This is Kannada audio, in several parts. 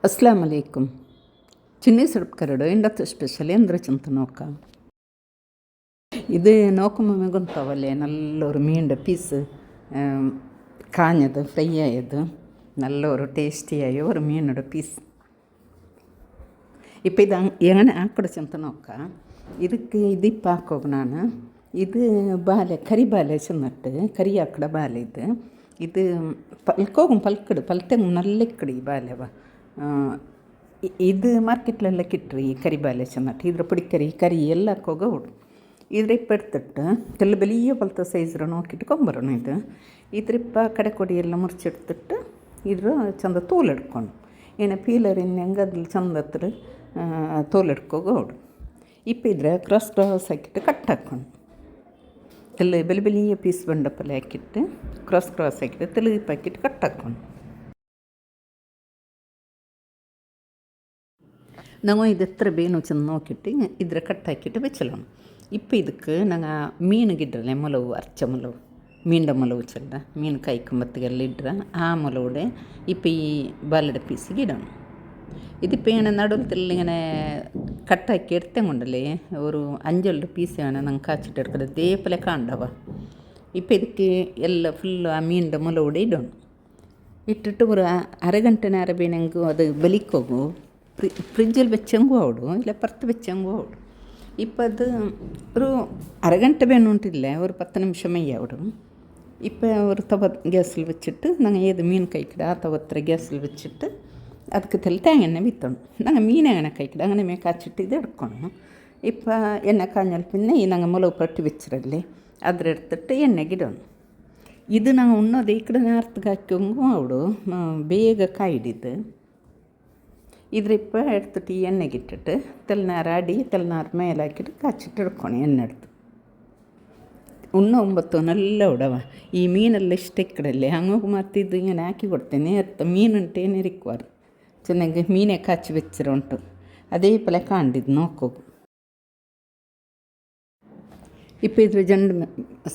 ಅಸ್ಲಾಂ ಅಲೈಕುಮ್. ಚಿನ್ನಿ ಸೊಪ್ಪು ಇಂಡತ್ತು ಸ್ಪೆಷಲ್ ಎಂದ್ರೆ ಚಿಂತ ನೋಕ ಇದು ನೋಕೊಮ್ಮೆ ಗುಂತಾವಲ್ಲೇ ನಲ್ಲೊರು ಮೀಂಡ ಪೀಸ್ ಕಾഞ്ഞത് ഫ്രൈ ആയത് നല്ലൊരു ടേസ്റ്റിയായ ഒരു മീനുടെ പീസ്. ഇപ്പം ഇത് എങ്ങനെ ആക്കട ചെന്ന് നോക്കാം. ಇದಕ್ಕೆ ഇതിപ്പോൾ ಹಾಕೋಣ. ಇದು ಬಾಲೆ ಕರಿ ಬಾಲೆ ಚೆನ್ನಟ್ಟು ಕರಿ ಹಾಕಡ ಬಾಲೆ ಇದು ಪಲ್ಕೋಗು ಪಲ್ಕಡು ಪಲ್ತೆಂಗು ನಲ್ಲಿಕ್ಕಡಿ ಬಾಲೆವ ಇದು ಮಾರ್ಕೆಟ್ಲೆಲ್ಲ ಕಿಟ್ರಿ ಈ ಕರಿ ಬಾಲೆ ಚೆನ್ನಟ್ಟು ಇದ್ರ ಪುಡಿಕರಿ ಕರಿ ಎಲ್ಲ ಹಾಕೋಗ ಉಡು ಇದ್ರಿಪ್ಪ ಎಡ್ತಿಟ್ಟು ತೆಲ್ಲ ಬೆಲಿಯ ಪಲ್ತ ಸೈಜ್ರ ನೋಕಿಟ್ಕೊಂಬರೋಣ. ಇದ್ರಿಪ್ಪ ಕಡೆ ಕೊಡಿ ಎಲ್ಲ ಮುರ್ಚಿಡ್ತಿಟ್ಟು ಇದ್ರ ಚಂದ ತೋಲೆಡ್ಕೊಂಡು ಏನು ಪೀಲರಿನ ಹೆಂಗದ್ರಲ್ಲಿ ಚಂದ ಹತ್ರ ತೋಲೆಡ್ಕೋಗ ಉಡು. ಇಪ್ಪ ಇದ್ರೆ ಕ್ರಾಸ್ ಹಾಕಿಟ್ಟು ಕಟ್ ಹಾಕ್ಕೊಂಡು ತೆಲ್ಲ ಬೆಲಿಯ ಪೀಸ್ ಬಂಡಪಲ್ಲಿ ಹಾಕಿಟ್ಟು ಕ್ರಾಸ್ ಹಾಕಿಟ್ಟು ತೆಲುಗಿಪ್ಪ ಹಾಕಿಟ್ಟು ಕಟ್ ಹಾಕ್ಕೊಂಡು ನಾವು ಇದು ಎತ್ತರ ಬೇನು ಚೆಂದ ನೋಕಿಟ್ಟು ಇದ್ರ ಕಟ್ ಹಾಕಿಟ್ಟು ಬೆಚ್ಚಲೋಣ. ಇಪ್ಪ ಇದಕ್ಕೆ ನಂಗೆ ಮೀನು ಗಿಡ್ರಲ್ಲ ಮೊಲವು ಅರ್ಚ ಮೊಲವು ಮೀಂಡ ಮೊಲವು ಚೆಲ್ಲ ಮೀನು ಕಾಯ್ಕೊಂಬತ್ತಿಗೆಲ್ಲ ಇಡ್ರ ಆ ಮೊಲವುಡೆ ಇಪ್ಪ ಈ ಬಾಲಡ ಪೀಸಿಗೆ ಇಡೋಣ. ഇതിപ്പോൾ ഇങ്ങനെ നടുവത്തിൽ ഇങ്ങനെ കട്ടാക്കി എടുത്തേ കൊണ്ടല്ലേ ഒരു 5 പീസ് ആണ് ഞങ്ങൾ കാച്ചിട്ട് എടുക്കുന്നത്. ഇതേപോലെ കാണണ്ടവ. ഇപ്പം ഇതിക്ക് എല്ലാം ഫുള്ള് ആ മീനിൻ്റെ മുളകൂടെ ഇടണം. ഇട്ടിട്ട് ഒരു അരഗಂಟೆ നേരം ಬೇನೆಂಗು ಅದು ಬಲಿಕೋಗು ಫ್ರಿಜ್ಜಲ್ಲಿ വെച്ചെങ്കും ഓടും ഇല്ല പുറത്ത് വെച്ചെങ്കും ഓടും. ഇപ്പം അത് ഒരു അരഗಂಟೆ വേണുണ്ടില്ല ഒരു 10 നിമിഷം മയ്യാവിടും. ഇപ്പം ഒരു തവ ഗ്യാസിൽ വെച്ചിട്ട് ഞങ്ങൾ ഏത് മീൻ കഴിക്കട ആ തവത്ര ഗ്യാസിൽ വെച്ചിട്ട് ಅದಕ್ಕೆ ತೇಂಗೆ ಎಣ್ಣೆ ಬಿತ್ತೋಣ. ನಂಗೆ ಮೀನು ಎಣ್ಣೆ ಕಾಯ್ಕಿಡ അങ്ങനെ ಮೇ ಕಾಚಿಟ್ಟು ಇದು എടുക്കണം. ഇപ്പം എണ്ണ കാഞ്ഞാൽ പിന്നെ ഈ ഞങ്ങൾ മുളക് പട്ടി വെച്ചിരല്ലേ അದ್ರ എടുത്തിട്ട് എണ്ണೆಗಿಡೋಣ. ഇത് ഞങ്ങൾ ഉണ്ണೋದು ಈ ಕಡೆ ನಾರ್ತಕ್ಕೆ ಹಾಕಿಂಗೂ ಅವಡು ಬೇಗ ಕಾಯಿಡಿದ್ದು ಇದ್ರಿಪ್ಪ എടുത്തിട്ട് ಈ ಎಣ್ಣೆಗಿಟ್ಟಿಟ್ಟು ತೆಲ್ನಾರು ಅಡಿ ತೆಲ್ನಾರು ಮೇಲೆ ಹಾಕಿಟ್ಟು ಕಾಚಿಟ್ಟು എടുക്കണം ಎಣ್ಣೆ എടുത്ത് ಉಣ್ಣ 9 നല്ല ಉಡವ ಈ ಮೀನೆಲ್ಲ ಇಷ್ಟ ಇಕ್ಕಡಲ್ಲಿ ಹಂಗೋಗಿ ಮತ್ತಿದ್ದು ಇങ്ങനെ ಹಾಕಿ ಕೊಡ್ತೇನೆ ಮೀನುಂಟೇನೆ ಇರಿಕ್ವಾರು ಚೆನ್ನಾಗಿ ಮೀನೇ ಕಾಚಿ വെച്ചിರ ಉಂಟು ಅದೇ ಪಲೆ ಕಾಂಡಿದ್ದು ನೋಕೋಗು. ಇಪ್ಪ ಇದ್ರ ಜಂಡು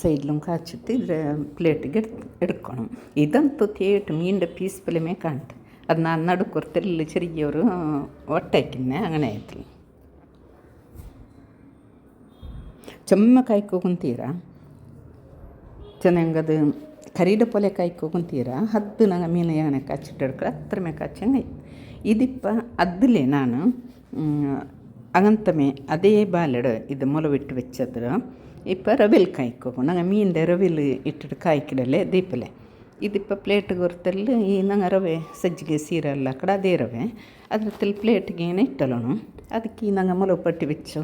ಸೈಡ್ಲೂ ಕಾಚಿಟ್ಟು ಇದ್ರ ಪ್ಲೇಟಿಗೆ എടുക്കണം. ಇದಂತೂ ತೇಟು ಮೀನಿൻ്റെ പീസ് ಪಲೆಮೇ ಕಾಣ್ತು. ಅದು ನಾನು ನಡುಕೊರ್ತೆಲ್ಲ ചെറിയൊരു ಒಟ್ಟಾಕಿನ್ನೆ അങ്ങനെ ಆಯ್ತು. ಚೆಮ್ಮ ಕಾಯ್ಕೋಕೊಂತೀರ ಚೆನ್ನಾಗದು ಕರೀಡ ಪೊಲೆ ಕಾಯ್ಕೋಕೊಂತೀರ ಹದ್ದು ನಂಗೆ ಮೀನು ಏನೇ ಕಾಚಿಟ್ಟು എടുക്കുക അത്ര മേ കാച്ചಂಗೆ. ഇതിപ്പ അതിലേ ನಾನು അങ്ങനത്തെ അതേ ബാലട് ഇത് മുളവിട്ട് വെച്ചದ್ರ ഇപ്പം ರವೆಲ್ ಕಾಯ್ಕೋಗು ನಂಗೆ ಮೀನಿൻ്റെ ರವೆಲ್ ಇಟ್ಟಿಟ್ಟು ಕಾಯ್ಕಿಡಲೆ ದೀಪಲೆ ഇതിപ്പോൾ ಪ್ಲೇಟ್ಗೆ ಹೊರತಲ್ಲಿ ಈ ನಂಗೆ ರವೆ ಸಜ್ಜಿಗೆ ಸೀರೆ ಎಲ್ಲ ಕಡೆ ಅದೇ ರವೆ ಅದ್ರಲ್ಲಿ ಪ್ಲೇಟ್ಗೆ ಏನು ಇಟ್ಟಲ್ಲೋಣ ಅದಕ್ಕೆ ಈ ನಂಗೆ മുളക് പട്ടി വെച്ചു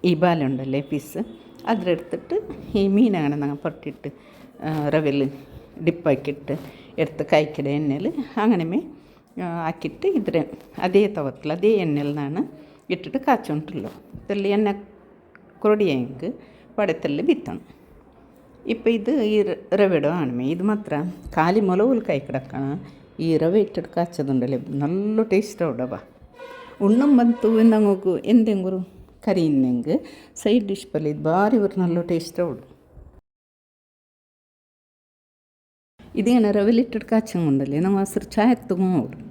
ഈ ബാല ഉണ്ടല്ലേ പീസ് അതിലെടുത്തിട്ട് ഈ മീനങ്ങനെ ഞങ്ങൾ പൊട്ടിട്ട് റവയിൽ ഡിപ്പാക്കിയിട്ട് എടുത്ത് കായ്ക്കിട എണ്ണയിൽ അങ്ങനെ ಹಾಕಿಟ್ಟು ಇದ್ರೆ ಅದೇ ತವತ್ತಲ್ಲ ಅದೇ ಎಣ್ಣೆಲ್ನಾನು ಇಟ್ಟಿಟ್ಟು ಕಾಚುಂಟುള്ളೂ ಇದರಲ್ಲಿ ಎಣ್ಣೆ ಕೊರಡಿಯಂಗೆ ಪಡೆತಲ್ಲಿ ಬಿತ್ತಣ. ಇಪ್ಪ ಇದು ಈ ರವೆಡು ಆಣ್ಮೆ ಇದು ಮಾತ್ರ ಖಾಲಿ ಮೊಲವುಲ್ ಕಾಯಿ ಕಿಡಕ್ಕಣ ಈ ರವೆ ಇಟ್ಟಿಟ್ಟು ಕಾಚದುಂಡಲ್ಲಿ ನಲ್ಲು ಟೇಸ್ಟ್ ಉಡವ ಉಣ್ಣಂ ಬಂತು ನಂಗೋಗು ಎಂದೆಂಗುರು ಕರಿ ಇನ್ನೆಂಗೆ ಸೈಡ್ ಡಿಶ್ ಪಲ್ಲಿ ಇದು ಭಾರಿ ஒரு நல்ல ಟೇಸ್ಟ್ ಉಡು. ಇದೇನು ರವೆಲ್ ಇಟ್ಟಿಟ್ಟು ಕಾಚಂಗುಂಡಲ್ಲಿ ನಾವು ಹಸಿರು ಚಾಯ್ ತಗೊಂಡು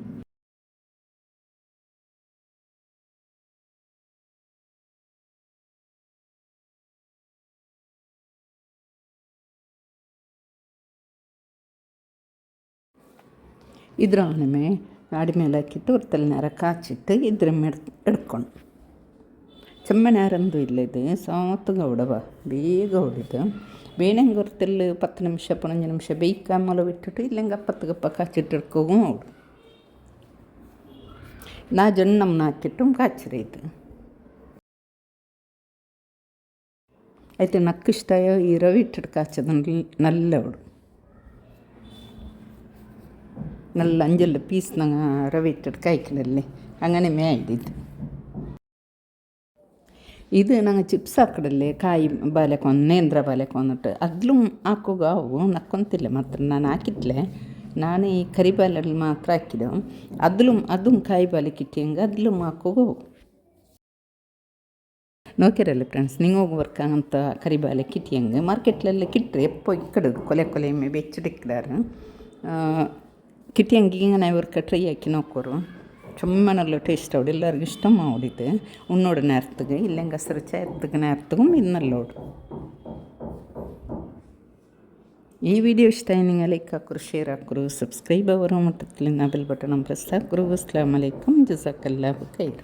ಇದ್ರ ಆಣಮೆ ಅಡಿ ಮೇಲೆ ಹಾಕಿಟ್ಟು ഒരു ತೆಲ್ನಾರ ಕಾಚಿಟ್ಟು ಇದ್ರ എടുക്കണം. ಚೆಮ್ಮ ನೇರಂದು ಇಲ್ಲದು ಸಾಮತ್ತಗ ಉಡವ ಬೇಗ ಉಡಿದು ಬೇನೆಂಗೆ ഒരു ತೆಲ್ಲು 10 ನಿಮಿಷ 15 ನಿಮಿಷ ಬೇಯ್ಕ ಮೊಲವಿಟ್ಟಿಟ್ಟು ಇಲ್ಲೆಂಗೆ ಅಪ್ಪತ್ತಗಪ್ಪ ಕಾಚಿಟ್ಟು എടുക്കുകയും ഓടും. ನಾ ಜಣ್ಣಮ್ಮನ ಹಾಕಿಟ್ಟು ಕಾಚಿರಿ ಇದು ಆಯ್ತು. ನಕ್ಕಿಷ್ಟ ಈ ರವೆ ಇಟ್ಟಿಟ್ಟು ಕಾಚದ നല്ല ಉಡು നല്ല 5 പീസ് ഞങ്ങൾ റവ ഇട്ടിട്ട് കായ്ക്കണല്ലേ അങ്ങനെ ആയിടിത്. ഇത് ഞങ്ങൾ ചിപ്സ് ಹಾಕಡಲ್ಲೇ ಕಾಯಿ ಬಾಲೆಗೆ ನೇಂದ್ರ ಬಾಲೆಗೆ വന്നിട്ട് അതിലും ಹಾಕೋಗ ಅವು ನಕ್ಕೊಂತಿಲ್ಲ ಮಾತ್ರ ನಾನು ಹಾಕಿಟ್ಲೆ ನಾನು ಈ ಕರಿ ಬಾಲಲ್ಲಿ ಮಾತ್ರ ಹಾಕಿದ್ದು അതും ಕಾಯಿ ಬಾಲೆಗೆ ಇಟ್ಟಿಂಗೆ അതിലും ಹಾಕೋಗ ನೋಕಿರಲ್ಲ ಫ್ರೆಂಡ್ಸ್ ನೀವು ಹೋಗುವರ್ಕ ಅಂತ ಕರಿ ಬಾಲೆಗೆ ಕಿಟ್ಟಿಯಂಗೆ ಮಾರ್ಕೆಟ್ಲೆಲ್ಲ ಕಿಟ್ಟರೆ ಎಪ್ಪೋ ಇಕ್ಕಡದು ಕೊಲೆ ಮೇ ಬೆಚ್ಚಿಡಿಕ್ಕಿದಾರೆ കിട്ടിയെങ്കിൽ ഇങ്ങനെ ഇവർക്ക് ട്രൈ ആക്കി നോക്കോರು ചുമ്മാ നല്ല ടേസ്റ്റ് അവിടെ എല്ലാവർക്കും ഇഷ്ടമാവിടിത് ഉണ്ണോട് നേരത്തുക ഇല്ലെങ്കിൽ ഹസರು ചേർത്തുക നേരത്തും ഇന്നല്ലോಡು ಈ ವಿಡಿಯೋ ಇಷ್ಟ ನಿಮಗೆ ಲೈಕ್ ಹಾಕೋರು ಶೇರ್ ಹಾಕೋರು ಸಬ್ಸ್ಕ್ರೈಬ್ ಆಗೋರು ಮಟ್ಟದಲ್ಲಿ ಬೆಲ್ ಬಟನ್ ಪ್ರೆಸ್ ಹಾಕೋರು ಅಸ್ಸಲಾಮು ಅಲೈಕುಮ್ ಜಜಾಕಲ್ಲಾಹು ಖೈರ್.